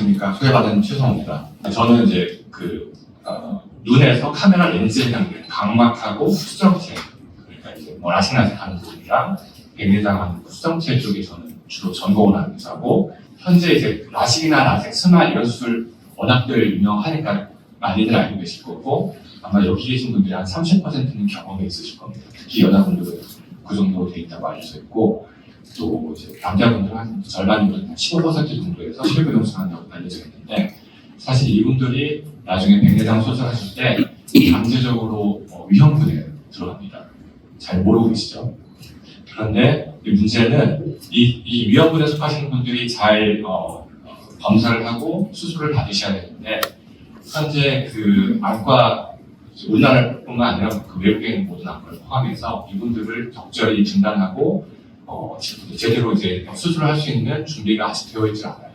안녕하십니까. 소개받은 최성호입니다. 저는 이제 눈에서 카메라 렌즈에 담긴 각막하고 수정체, 그러니까 이제 뭐 라식라식 하는 부분이랑 백내장 하는 수정체 쪽에 저는 주로 전공을 하는 의사고, 현재 이제 라식이나 라섹, 스마 이런 수술 워낙들 유명하니까 많이들 알고 계실 거고, 아마 여기 계신 분들이 한 30%는 경험이 있으실 겁니다. 특히 여자분들은 그 정도 돼 있다고 알려져 있고, 또 이제 남자분들은 한 절반이면 15% 정도에서 실비용 수술한다고 알려져 있는데, 사실 이분들이 나중에 백내장 수술하실 때 강제적으로 위험군에 들어갑니다. 잘 모르고 계시죠? 그런데 이 문제는 이 위험군에 속하시는 분들이 잘 검사를 하고 수술을 받으셔야 되는데, 현재 그 안과 우리나라뿐만 아니라 그 외국에 있는 모든 안과를 포함해서 이분들을 적절히 진단하고 제대로 이제 수술을 할 수 있는 준비가 아직 되어 있지 않아요.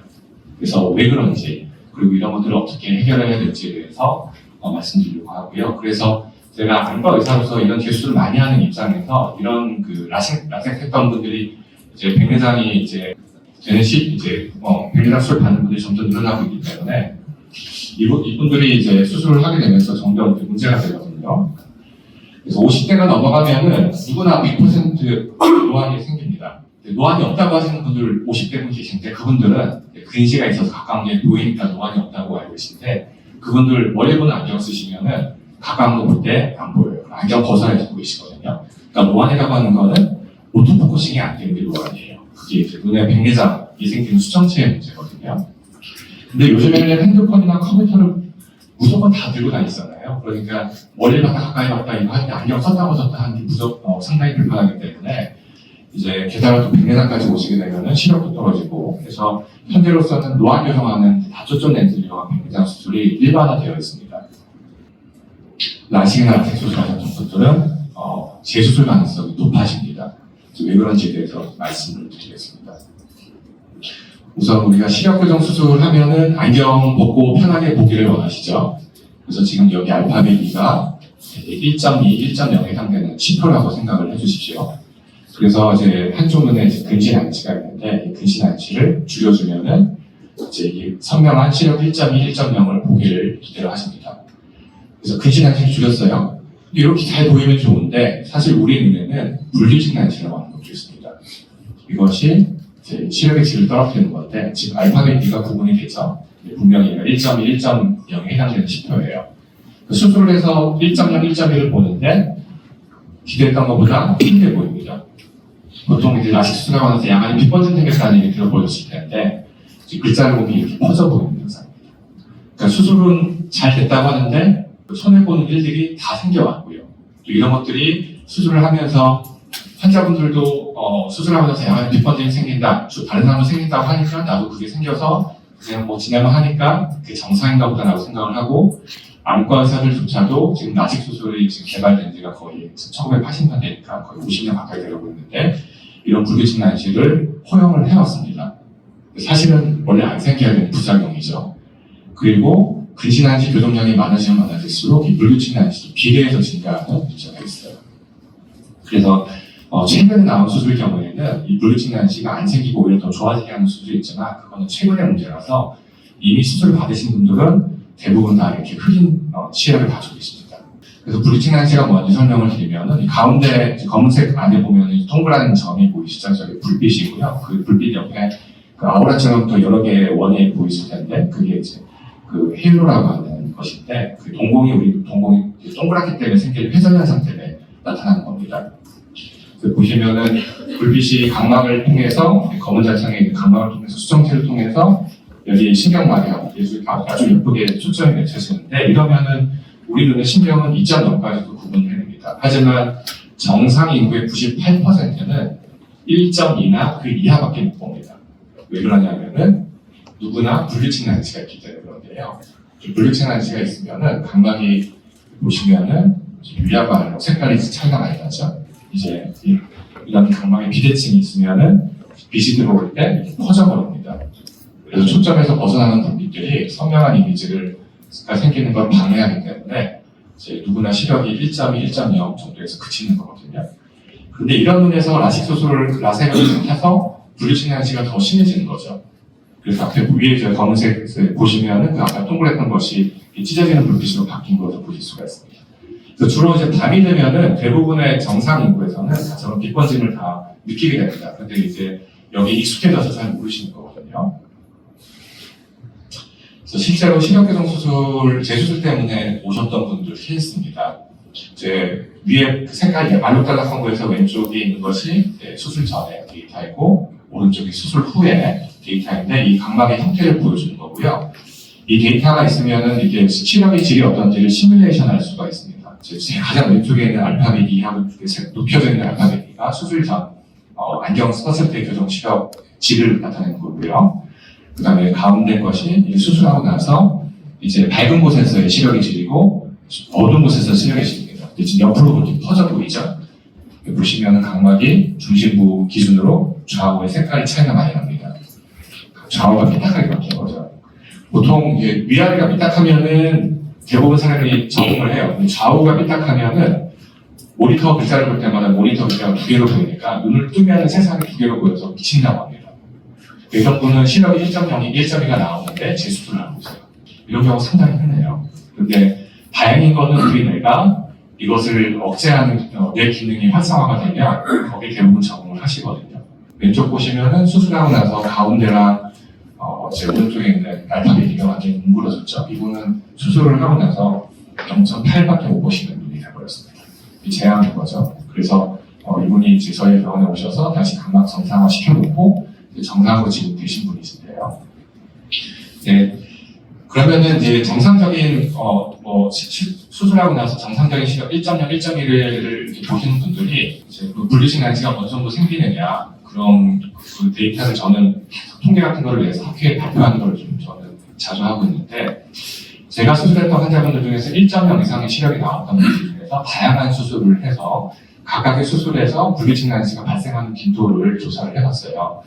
그래서 왜 그런지, 그리고 이런 것들을 어떻게 해결해야 될지에 대해서 말씀드리려고 하고요. 그래서 제가 안과 의사로서 이런 개수를 많이 하는 입장에서 이런 그 라섹 했던 분들이 이제 백내장이 이제 백내장 수술 받는 분들이 점점 늘어나고 있기 때문에 이분들이 이제 수술을 하게 되면서 점점 문제가 되거든요. 그래서 50대가 넘어가면은 누구나 100% 노안이 생깁니다. 노안이 없다고 하시는 분들 50대 분 계신데, 그분들은 근시가 있어서 가까운 게 보이니까 노안이 없다고 알고 계신데, 그분들 머리에 보는 안경 쓰시면은 가까운 거 볼 때 안 보여요. 안경 벗어내서 보이시거든요. 그러니까 노안이라고 하는 거는 오토포커싱이 안 되는 게 노안이에요. 그게 이제 눈에 백내장이 생기는 수정체의 문제거든요. 근데 요즘에는 핸드폰이나 컴퓨터를 무조건 다 들고 다니잖아요. 그러니까 멀리 갔다 가까이 왔다 이거 할 때 안경 썼다 벗었다 하는 게 상당히 불편하기 때문에, 이제 게다가 또 백내장까지 오시게 되면은 시력도 떨어지고, 그래서 현재로서는 노안 교정하는 다초점 렌즈를 이용한 백내장 수술이 일반화되어 있습니다. 라식이나 라섹 수술하는 분들은 재수술 가능성이 높아집니다. 왜 그런지에 대해서 말씀을 드리겠습니다. 우선 우리가 시력 교정 수술을 하면은 안경 벗고 편하게 보기를 원하시죠. 그래서 지금 여기 알파벳 E가 1.2, 1.0에 해당되는 치표라고 생각을 해주십시오. 그래서 이제 한쪽 눈에 이제 근시 난치가 있는데, 이 근시 난치를 줄여주면은 이제 이 선명한 시력 1.2, 1.0을 보기를 기대를 하십니다. 그래서 근시 난치를 줄였어요. 근데 이렇게 잘 보이면 좋은데, 사실 우리 눈에는 물리식 난치라고 하는 것도 있습니다. 이것이 이제 시력의 질을 떨어뜨리는 건데, 지금 알파벳 B가 구분이 되죠. 분명히 1.2, 1.0에 해당되는 지표예요. 수술을 해서 1.0, 1.1을 보는데 기대했던 것보다 힘들게 보입니다. 보통 이제 라식 수술하고 나서 야간이 빗번진 생겼다는 얘기 들어보셨을 텐데, 글자를 보면 이렇게 퍼져 보이는 현상입니다. 그러니까 수술은 잘 됐다고 하는데 손해보는 일들이 다 생겨왔고요. 또 이런 것들이 수술을 하면서 환자분들도 수술하고 나서 야간이 빗번짐이 생긴다, 다른 사람도 생긴다고 하니까 나도 그게 생겨서 그냥 뭐 지내면 하니까 그게 정상인가 보다라고 생각을 하고, 안과 의사들조차도 지금 라식 수술이 지금 개발된 지가 거의 1980년대니까 거의 50년 가까이 되고 있는데, 이런 불규칙 난치를 허용을 해왔습니다. 사실은 원래 안 생겨야 되는 부작용이죠. 그리고 근시 난치 교정량이 많아지면 많아질수록 이 불규칙 난치도 비례해서 증가하는 문제가 있어요. 그래서 최근에 나온 수술 경우에는 이 불규칙 난치가 안 생기고 오히려 더 좋아지게 하는 수술이 있지만, 그거는 최근의 문제라서 이미 수술을 받으신 분들은 대부분 다 이렇게 흑인 시야를 가지고 있습니다. 그래서 불규칙 난치가 뭔지 설명을 드리면은, 이 가운데 검은색 안에 보면은 동그란 점이 보이시죠? 저기 불빛이고요. 그 불빛 옆에 그 아우라처럼 또 여러 개의 원이 보이실 텐데, 그게 이제 그 헤일로라고 하는 것인데, 그 우리 동공이 동그랗기 때문에 생긴 회전 현상 때문에 나타나는 겁니다. 보시면은 불빛이 각막을 통해서, 검은 잔창에 있는 각막을 통해서 수정체를 통해서 여기 신경막에 아주 예쁘게 초점이 맺혀지는데, 이러면은 우리 눈의 신경은 2.0까지도 구분됩니다. 하지만 정상 인구의 98%는 1.2나 그 이하밖에 못 봅니다. 왜 그러냐면은 누구나 불규칙 난치가 있기 때문에 그런데요. 불규칙 난치가 있으면은 각막이 보시면은 위아래로 색깔이 차이가 많이 나죠. 이제 이런 각막에 비대칭이 있으면은 빛이 들어올 때 이렇게 퍼져버립니다. 그래서 초점에서 벗어나는 불빛들이 선명한 이미지가 생기는 걸 방해하기 때문에 이제 누구나 시력이 1.2, 1.0 정도에서 그치는 거거든요. 근데 이런 눈에서 라섹을 해서 불규칙 난치가 더 심해지는 거죠. 그래서 앞에 위에 저 검은색 보시면은 그 아까 동그랬던 것이 찢어지는 불빛으로 바뀐 것을 보실 수가 있습니다. 그래서 주로 이제 밤이 되면은 대부분의 정상 인구에서는 저런 빛 번짐을 다 느끼게 됩니다. 근데 이제 여기 익숙해져서 잘 모르시는 거거든요. 그래서 실제로 시력교정 수술, 재수술 때문에 오셨던 분들 꽤 있습니다. 이제 위에 그 색깔이 알록달록한 거에서 왼쪽에 있는 것이 수술 전에 데이터이고 오른쪽이 수술 후에 데이터인데 이 각막의 형태를 보여주는 거고요. 이 데이터가 있으면은 이게 시력의 질이 어떤지를 시뮬레이션 할 수가 있습니다. 가장 왼쪽에 있는 알파벳 2하고 높여져 있는 알파벳 2가 수술 전 안경 썼을 때 교정 시력 질을 나타내는 거고요. 그 다음에 가운데 것이 수술하고 나서 이제 밝은 곳에서의 시력의 질이고 어두운 곳에서 시력의 질입니다. 지금 옆으로 이렇게 퍼져 보이죠? 보시면 각막이 중심부 기준으로 좌우의 색깔이 차이가 많이 납니다. 좌우가 삐딱하게 바뀐 거죠. 보통 위아래가 삐딱하면은 대부분 사람이 적응을 해요. 좌우가 삐딱하면은 모니터 글자를 볼 때마다 모니터 글자가 두 개로 보이니까 눈을 뜨면 세상이 두 개로 보여서 미친다고 합니다. 이런 분은 시력이 1.0이 1.2가 나오는데 재수술을 하고 있어요. 이런 경우 상당히 흔해요. 근데 다행인 거는 우리 뇌가 이것을 억제하는 뇌 기능이 활성화가 되면 거기에 대부분 적응을 하시거든요. 왼쪽 보시면은 수술하고 나서 가운데랑 제 오른쪽에 있는 알파벳 2가 완전히 뭉그러졌죠. 이분은 수술을 하고 나서 0.8밖에 못 보시는 눈이 돼버렸습니다. 이 제한인 거죠. 그래서 이분이 이제 저희 병원에 오셔서 다시 각막 정상화 시켜놓고 정상으로 지금 되신 분이신데요. 네. 그러면은 이제 정상적인 수술하고 나서 정상적인 시력 1.0, 1.1을 보시는 분들이 이제 분리식 난치가 어느 정도 생기느냐 그런 그 데이터를 저는 통계 같은 거를 내서 학회에 발표하는 걸 좀 저는 자주 하고 있는데 제가 수술했던 환자분들 중에서 1.0 이상의 시력이 나왔던 분들 중에서 다양한 수술을 해서 각각의 수술에서 불규칙 난치가 발생하는 빈도를 조사를 해봤어요.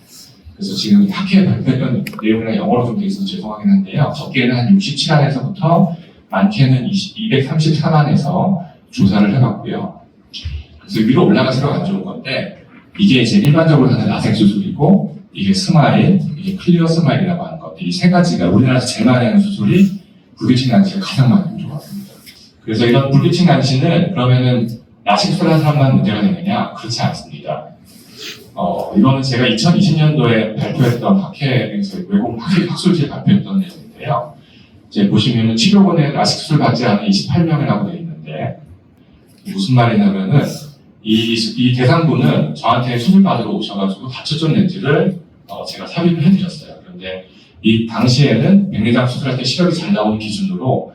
그래서 지금 학회에 발표했던 내용이랑 영어로 좀 돼 있어서 죄송하긴 한데요. 적게는 한 67안에서부터 많게는 234만에서 조사를 해봤고요. 그래서 위로 올라갈수록 안 좋은 건데 이게 이제 일반적으로 하는 라섹 수술이고 이게 스마일, 이게 클리어 스마일이라고 하는 것. 이 세 가지가 우리나라에서 제일 많이 하는 수술이 불규칙 난치가 가장 많이 좋았습니다. 그래서 이런 불규칙 난치는 그러면은 라섹 수술한 사람만 문제가 되느냐? 그렇지 않습니다. 이거는 제가 2020년도에 발표했던 학회에서 외국 학술지에 발표했던 내용인데요. 이제 보시면은 치료원에 라식 수술 받지 않은 28명이라고 되어 있는데 무슨 말이냐면은 이 대상분은 저한테 수술 받으러 오셔가지고 다초점 렌즈를 제가 삽입을 해드렸어요. 그런데 이 당시에는 백내장 수술할 때 시력이 잘 나오는 기준으로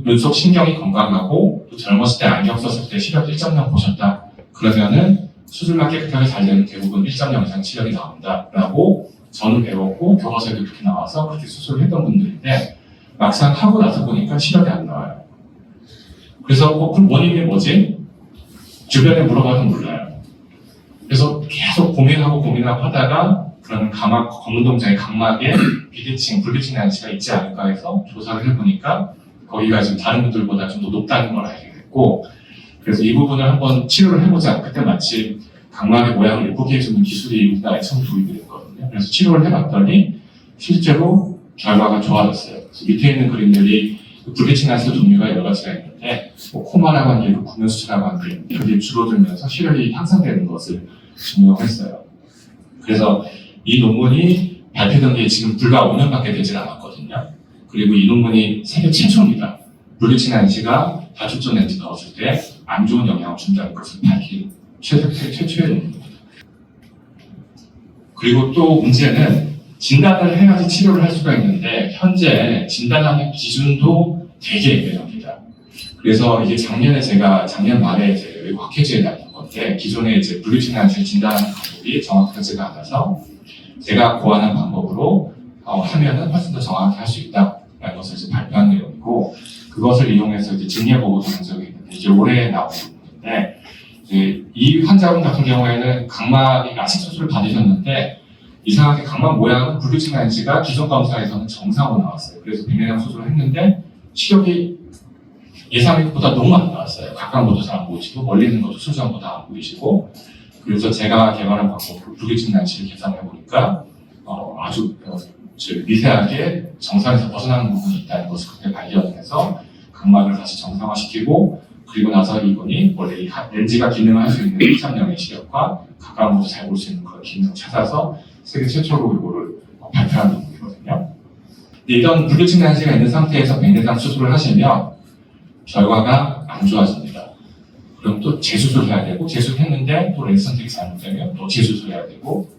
눈속 신경이 건강하고 또 젊었을 때 안경 썼을 때 시력 1.0 보셨다. 그러면은 수술만 깨끗하게 잘 되면 대부분 1.0 이상 시력이 나온다라고 저는 배웠고 교과서에도 그렇게 나와서 그렇게 수술을 했던 분들인데 막상 하고 나서 보니까 시력이 안 나와요. 그래서 그 원인이 뭐지? 주변에 물어봐도 몰라요. 그래서 계속 고민하고 하다가 그런 검은 동자의 각막에 비대칭, 불규칙 난치가 있지 않을까 해서 조사를 해보니까 거기가 지금 다른 분들보다 좀 더 높다는 걸 알게 됐고 그래서 이 부분을 한번 치료를 해보자. 그때 마침 각막의 모양을 예쁘게 해주는 기술이 우리나라에 처음 도입이 됐거든요. 그래서 치료를 해봤더니 실제로 결과가 좋아졌어요. 그래서 밑에 있는 그림들이 불규칙 난치 종류가 여러 가지가 있는데 코마라고 하는 게 구면 수치라고 하는 게 그게 줄어들면서 시력이 향상되는 것을 증명했어요. 그래서 이 논문이 발표된 게 지금 불과 5년밖에 되질 않았거든요. 그리고 이 논문이 세계 최초입니다. 불규칙 난치가 다초점 렌즈 넣었을 때 안 좋은 영향을 준다는 것을 밝힌 최초의 논문입니다. 그리고 또 문제는 진단을 해야지 치료를 할 수가 있는데 현재 진단하는 기준도 되게 애매합니다. 그래서 이게 작년 말에 이제 외국 학회지에 나온 건데 기존에 이제 불규칙 난치를 진단하는 방법이 정확하지가 않아서 제가 고안한 방법으로 하면은 훨씬 더 정확히 할 수 있다라는 것을 이제 발표한 내용이고 그것을 이용해서 이제 증례 보고도 한 적이 있는데 이제 올해 나온 부분인데 이제 이 환자분 같은 경우에는 각막이 라식 수술을 받으셨는데 이상하게 각막 모양은 불규칙 난치가 기존 검사에서는 정상으로 나왔어요. 그래서 백내장 수술을 했는데 시력이 예상보다 너무 안 나왔어요. 가까운 것도 잘 안 보이시고 멀리 있는 것도 수정보다 안 보이시고 그래서 제가 개발한 방법으로 불규칙 난치를 계산해 보니까 아주 즉 미세하게 정상에서 벗어나는 부분이 있다는 것을 그때 발견해서 각막을 다시 정상화시키고, 그리고 나서 이분이 원래 이 렌즈가 기능할 수 있는 1.0의 시력과 가까움으로 잘 볼 수 있는 그런 기능을 찾아서 세계 최초로 이거를 발표한 부분이거든요. 이런 불규칙 난시가 있는 상태에서 백내장 수술을 하시면 결과가 안 좋아집니다. 그럼 또 재수술해야 되고, 재수술했는데 또 렌즈 선택이 잘못되면 또 재수술해야 되고,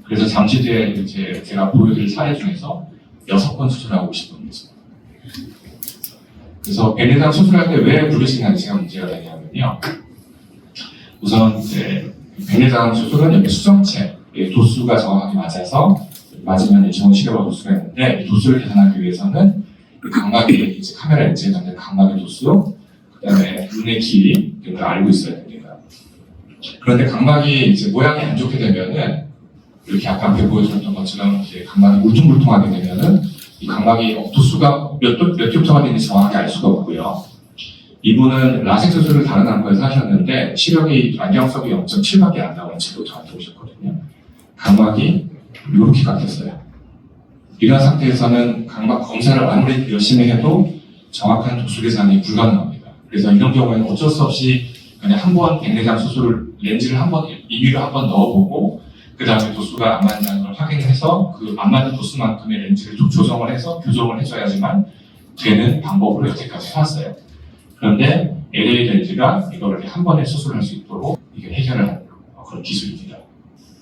그래서 잠시 뒤에 이제 제가 보여드릴 사례 중에서 6번 수술하고 50분 있습니다. 그래서 백내장 수술할 때 왜 불규칙 난시가 문제가 되냐면요. 우선 이제 백내장 수술은 여기 수정체 도수가 정확하게 맞아서 맞으면 좋은 시력과 도수가 있는데, 이 도수를 계산하기 위해서는 각막의 이제 카메라 렌즈에 담는 각막의 도수, 그다음에 눈의 길이 이런 걸 알고 있어야 됩니다. 그런데 각막이 이제 모양이 안 좋게 되면은, 이렇게 아까 앞에 보여드렸던 것처럼 이제 각막이 울퉁불퉁하게 되면은 이 각막이 도수가 몇 겹터가 되는지 정확하게 알 수가 없고요. 이분은 라식 수술을 다른 안과에서 하셨는데 시력이 안경석이 0.7밖에 안 나오는 채로 저한테 오셨거든요. 각막이 이렇게 깎였어요. 이런 상태에서는 각막 검사를 아무리 열심히 해도 정확한 도수 계산이 불가능합니다. 그래서 이런 경우에는 어쩔 수 없이 그냥 한번 백내장 수술을 렌즈를 한번 임의로 한번 넣어보고, 그 다음에 도수가 안 맞는 걸 확인해서 그 안 맞는 도수만큼의 렌즈를 좀 조정을 해서 교정을 해줘야지만 되는 방법으로 여태까지 해왔어요. 그런데 LA 렌즈가 이거를 한 번에 수술할 수 있도록 이게 해결을 하는 그런 기술입니다.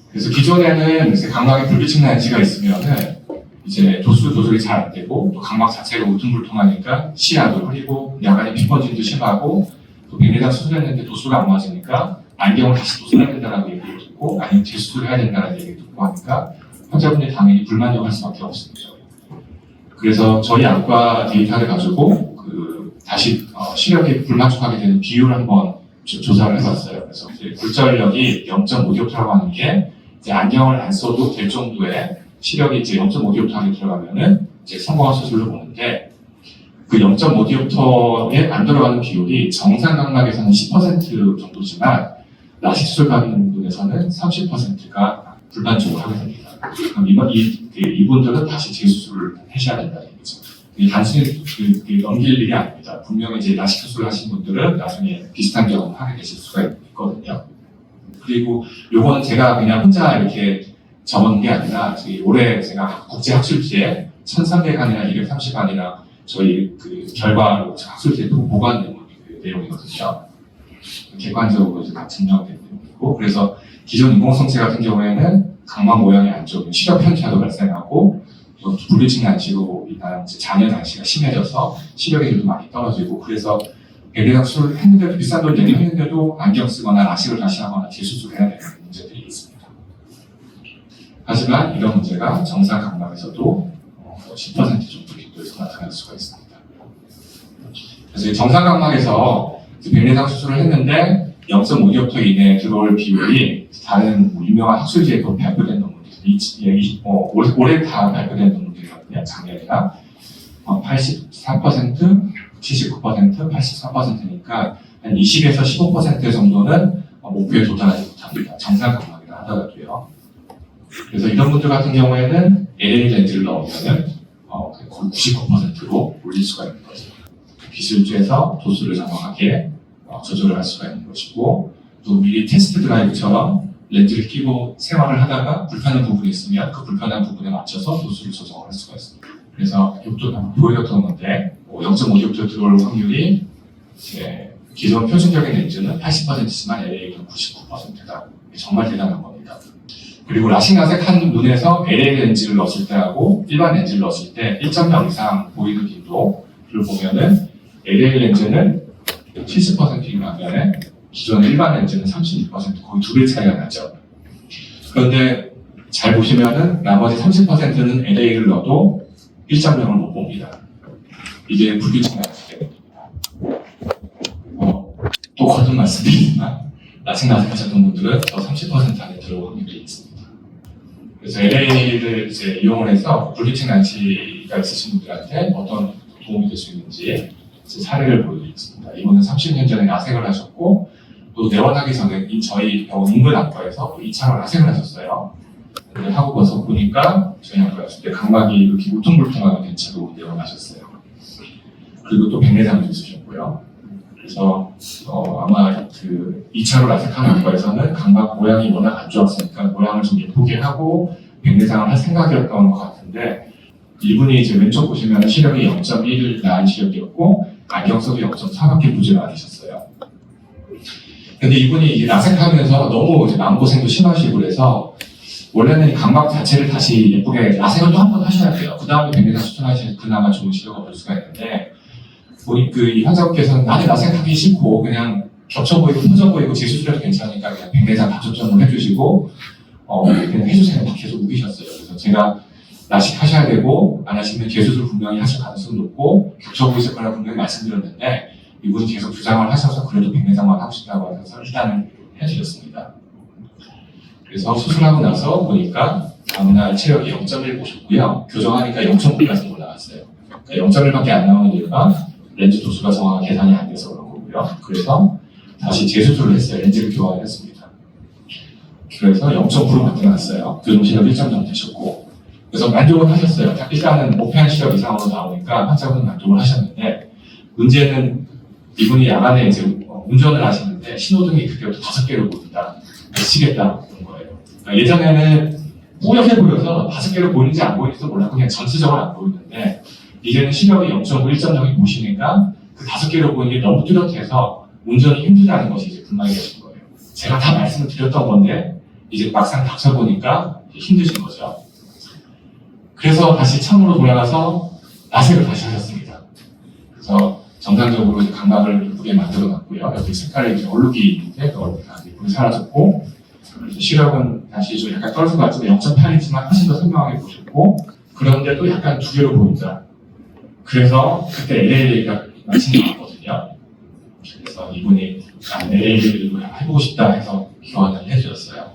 그래서 기존에는 이제 각막에 불규칙 난시가 있으면은 이제 도수 조절이 잘 안 되고, 또 각막 자체가 울퉁불퉁하니까 시야도 흐리고 약간의 피번짐도 심하고, 또 백내장 수술했는데 도수가 안 맞으니까 안경을 다시 도술해야 된다는 얘기를 듣고, 아니면 재수술을 해야 된다는 얘기를 듣고 하니까 환자분들이 당연히 불만족할 수밖에 없습니다. 그래서 저희 안과 데이터를 가지고 다시 시력이 불만족하게 되는 비율을 한번 조사를 해봤어요. 그래서 이제 굴절력이 0.5디옵트라고 하는 게 이제 안경을 안 써도 될 정도의 시력이 이제 0.5디옵트 안에 들어가면은 이제 성공한 수술로 보는데, 그 0.5디옵터에 안 들어가는 비율이 정상 각막에서는 10% 정도지만 라식 수술 받는 분에서는 30%가 불만족을 하게 됩니다. 그럼 이분들은 다시 재수술을 하셔야 된다는 얘기죠. 단순히 넘길 일이 아닙니다. 분명히 이제 라식 수술을 하신 분들은 나중에 비슷한 경험을 하게 되실 수가 있거든요. 그리고 요거는 제가 그냥 혼자 이렇게 적은 게 아니라 올해 제가 국제학술지에 1300안이나 230안이나 저희 그 결과로 학술지에 보고한 내용이거든요. 객관적으로 이제 다 증명된 내용이고, 그래서 기존 인공성체 같은 경우에는 각막 모양이 안 좋은 시력 편차도 발생하고, 또 불규칙 난시로 인한 잔여 난시가 심해져서 시력에도 많이 떨어지고, 그래서 백내장 수술을 했는데도 비싼 돈 내고 했는데도 안경 쓰거나 라식을 다시 하거나 재수술을 해야 되는 문제들이 있습니다. 하지만 이런 문제가 정상 각막에서도 10% 정도 빈도에서 나타날 수가 있습니다. 그래서 정상 각막에서 백내장 수술을 했는데 0.5디옵터 이내에 들어올 비율이 다른 유명한 학술지에도 발표된 논문들이 올해 다 발표된 논문들이거든요. 작년이나 84%, 79%, 84%니까 한 20에서 15% 정도는 목표에 도달하지 못합니다. 정상 각막이라 하더라도요. 그래서 이런 분들 같은 경우에는 LA 렌즈를 넣으면은 거의 99%로 올릴 수가 있는 거죠. 기술주에서 도수를 정확하게 조절을 할 수가 있는 것이고, 또 미리 테스트 드라이브처럼 렌즈를 끼고 생활을 하다가 불편한 부분이 있으면 그 불편한 부분에 맞춰서 도수를 조정을 할 수가 있습니다. 그래서 이것도 보여줬던 건데 0.5디옵터 들어올 확률이 이제 기존 표준적인 렌즈는 80%지만 LA는 99%다. 정말 대단한 겁니다. 그리고 라식 라섹 한 눈에서 LA 렌즈를 넣었을 때하고 일반 렌즈를 넣었을 때 1.0 이상 보이는 빈도를 보면은 LA 렌즈는 70%인 반면에 기존의 일반 렌즈는 32%, 거의 2배 차이가 나죠. 그런데 잘 보시면은 나머지 30%는 LA를 넣어도 1.0을 못 봅니다. 이게 불규칙 난시입니다. 또 거듭 말씀드리지만 라식 라섹 하셨던 분들은 저 30% 안에 들어올 확률이 있습니다. 그래서 LA를 이제 이용을 해서 불규칙 난시가 있으신 분들한테 어떤 도움이 될 수 있는지 사례를 보여드리겠습니다. 이분은 30년 전에 라섹을 하셨고, 또 내원하기 전에 저희 병원 인근 안과에서 2차로 라섹을 하셨어요. 하고 와서 보니까 저희 학교 왔을 때 각막이 이렇게 울퉁불퉁하게 된 채로 내려가셨어요. 그리고 또 백내장도 있으셨고요. 그래서 아마 그 2차로 라섹하는 학과에서는 각막 모양이 워낙 안 좋았으니까 모양을 좀 예쁘게 하고 백내장을 할 생각이었던 것 같은데, 이분이 이제 왼쪽 보시면 시력이 0.1 나은 시력이었고 안경석이 0.4밖에 보지를 않으셨어요. 근데 이분이 이제 라섹하면서 너무 이제 마음고생도 심하시고 그래서 원래는 각막 자체를 다시 예쁘게 라섹을 또 한 번 하셔야 돼요. 그 다음에 백내장 수술하시면 그나마 좋은 시력을 볼 수가 있는데, 이 환자분께서는 나는 라섹하기 싫고 그냥 겹쳐 보이고 퍼져 보이고 재수술해도 괜찮으니까 그냥 백내장 다초점을 해주시고 그냥 해주세요 막 계속 우기셨어요. 그래서 제가 라식하셔야 되고 안 하시면 재수술 분명히 하실 가능성이 높고 겹쳐 보이실 거라 분명히 말씀드렸는데, 이분이 계속 주장을 하셔서 그래도 백내장만 하고 싶다고 하셔서 일단은 해주셨습니다. 그래서 수술하고 나서 보니까 다음날 체력이 0.1 보셨고요. 교정하니까 0.9까지 올라갔어요. 그러니까 0.1밖에 안 나오는 이유가 렌즈 도수가 정확하게 계산이 안 돼서 그런 거고요. 그래서 다시 재수술을 했어요. 렌즈를 교환을 했습니다. 그래서 0.9로 바뀌어났어요. 교정 시력 1.0 되셨고, 그래서 만족은 하셨어요. 일단은 목표한 시력 이상으로 나오니까 환자분은 만족을 하셨는데, 문제는 이분이 야간에 이제 운전을 하시는데 신호등이 그때부터 5개로 보인다. 미치겠다 그런 거예요. 그러니까 예전에는 뿌옇게 보여서 5개로 보이는지 안 보이는지도 몰랐고 그냥 전체적으로 안 보이는데, 이제는 시력이 0.5, 1.0이 보시니까 그 5개로 보이는 게 너무 뚜렷해서 운전이 힘들다는 것이 이제 불만이 되신 거예요. 제가 다 말씀을 드렸던 건데 이제 막상 닥쳐보니까 힘드신 거죠. 그래서 다시 창으로 돌아가서 라섹을 다시 하셨습니다. 그래서 정상적으로 이제 각막을 예쁘게 만들어 놨고요. 여기 색깔이 이제 얼룩이 있는데 그 얼룩이 예쁘게 사라졌고, 그래서 시력은 다시 좀 약간 떨어진 것 같은데 0.8이지만 훨씬 더 선명하게 보셨고, 그런데 또 약간 2개로 보인다. 그래서 그때 LA가 마침 나왔거든요. 그래서 이분이 LA를 해보고 싶다 해서 교환을 해주셨어요.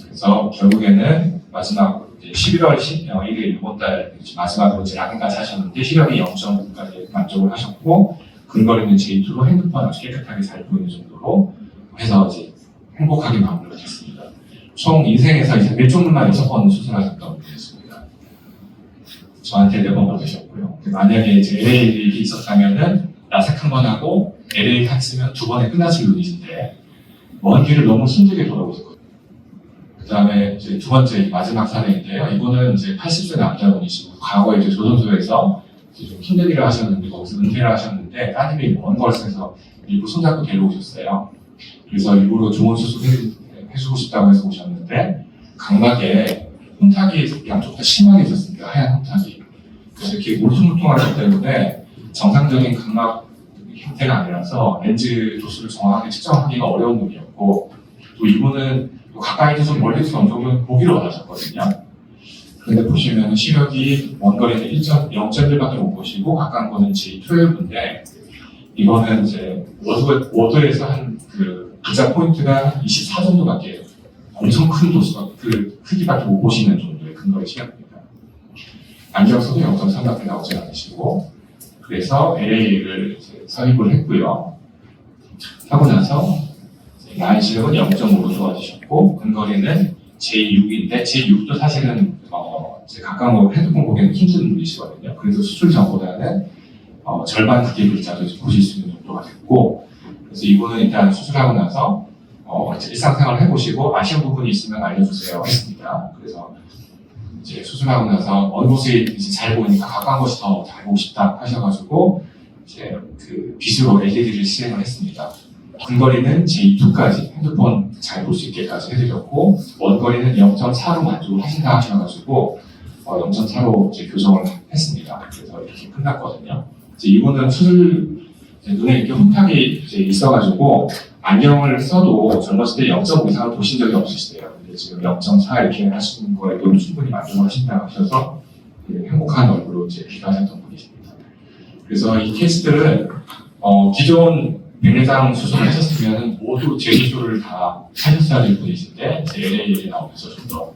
그래서 결국에는 마지막 11월 1일 이번 달 마지막으로 이제 야근까지 하셨는데 시력이 0.9까지 만족을 하셨고, 근거리는 J2로 핸드폰 아주 깨끗하게 잘 보이는 정도로 해서 이제 행복하게 마무리가 됐습니다. 총 인생에서 이제 왼쪽만 6번 수술하셨던 분이었습니다. 저한테 4번 받으셨고요. 만약에 이제 LA이 있었다면은 라섹 한 번 하고 LA 탔으면 2번에 끝나실 분이신데 먼 길을 너무 힘들게 돌아오셨거든요. 그 다음에 이제 두 번째 마지막 사례인데요. 이분은 이제 80세 남자분이시고 과거에 이제 조선소에서 이제 좀 힘든 일을 하셨는데 거기서 은퇴를 하셨는데 따님이 먼 걸스에서 일부 손잡고 데려오셨어요. 그래서 일부러 좋은 수술 해주고 싶다고 해서 오셨는데 각막에 혼탁이 양쪽 다 심하게 있었습니다. 하얀 혼탁이. 그래서 이렇게 울퉁불퉁하기 때문에 정상적인 각막 형태가 아니라서 렌즈 도수를 정확하게 측정하기가 어려운 분이었고, 또 이분은 또 가까이서 좀 멀리서 어느 정도 보기를 원하셨거든요. 그런데 보시면 시력이 먼 거리는 0.1밖에 못 보시고 가까운 거는 J12인데, 이거는 이제 워드에서 한 그 부자 포인트가 24 정도밖에, 엄청 큰 도수가 그 크기밖에 못 보시는 정도의 근거리 시력입니다. 안경서도 0.3밖에 나오지 않으시고, 그래서 LA를 삽입을 했고요. 하고 나서 나이 시력은 0.5로 좋아지셨고, 근거리는 J6인데 J6도 사실은 제 가까운 거 핸드폰 보기에는 힘든 분이시거든요. 그래서 수술 전보다는 절반 크기의 글자도 보실 수 있는 정도가 됐고, 그래서 이분은 일단 수술하고 나서 이제 일상생활을 해보시고 아쉬운 부분이 있으면 알려주세요 했습니다. 그래서 이제 수술하고 나서 어느 곳이 이제 잘 보이니까 가까운 곳이 더 잘 보고 싶다 하셔가지고 이제 그 빗으로 LED를 시행을 했습니다. 근거리는 J2까지 핸드폰 잘 볼 수 있게까지 해드렸고, 원거리는 0.4로 만족을 하신다 하셔가지고 0.4로 이제 교정을 했습니다. 그래서 이렇게 끝났거든요. 이제 이분은 수술 눈에 이렇게 혼탁이 이제 있어가지고 안경을 써도 젊었을 때 0.5 이상을 보신 적이 없으시대요. 근데 지금 0.4 이렇게 하시는 거에도 충분히 만족을 하신다고 하셔서 행복한 얼굴로 이제 귀가하셨던 분이십니다. 그래서 이 케이스들은 기존 백내장 수술을 하셨으면 모두 재수술을 다 하셨어야 될 분이신데 LA에 나오면서 좀 더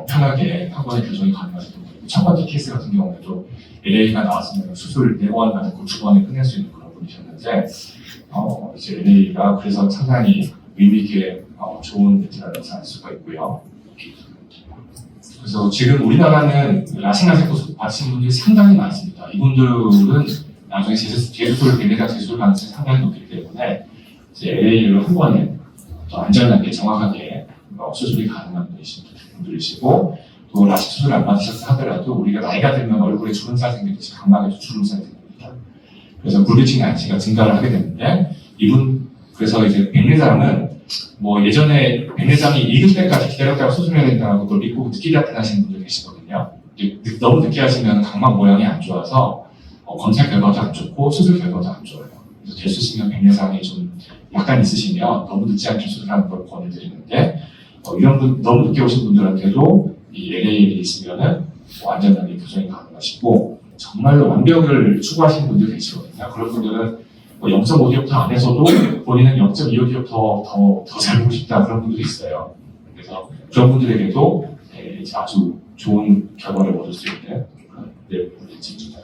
편하게 한 번에 교정이 가능하셨던 분이고, 첫 번째 케이스 같은 경우에도 LA가 나왔으면 수술 4번 받고 2번에 끝낼 수 있는 그런 분이셨는데 이제 LA가 그래서 상당히 의미 있게 좋은 멘트라고 할 수가 있고요. 그래서 지금 우리나라는 라식라섹 받으신 분들이 상당히 많습니다. 이분들은 나중에 재수술, 백내장 재수술 가능성이 상당히 높기 때문에 LA를 한 번에 더 안전하게 정확하게 수술이 가능한 분들이시고 또 라식 수술 안 받으셨다 하더라도 우리가 나이가 들면 얼굴에 주름살 생기듯이 각막에도 주름살이 생깁니다. 그래서 불규칙 난치가 증가를 하게 되는데 그래서 이제 백내장은 뭐 예전에 백내장이 익을 때까지 기다렸다가 수술해야 된다고 그걸 믿고 늦게 나타나시는 분들 계시거든요. 너무 늦게 하시면 각막 모양이 안 좋아서 검사 결과도 안 좋고 수술 결과도 안 좋아요. 그래서 재수시면 백내장이 좀 약간 있으시면 너무 늦지 않게 수술하는 걸 권해드리는데 이런 분 너무 늦게 오신 분들한테도 이 LA에 있으면은 안전하게 교정이 가능하시고 정말로 완벽을 추구하시는 분들 계시거든요. 그런 분들은 0.5디옵터 안에서도 본인은 0.25디옵터 더 잘 보고 싶다 그런 분들이 있어요. 그래서 그런 분들에게도 아주 좋은 결과를 얻을 수 있는 그런 내용들입니다.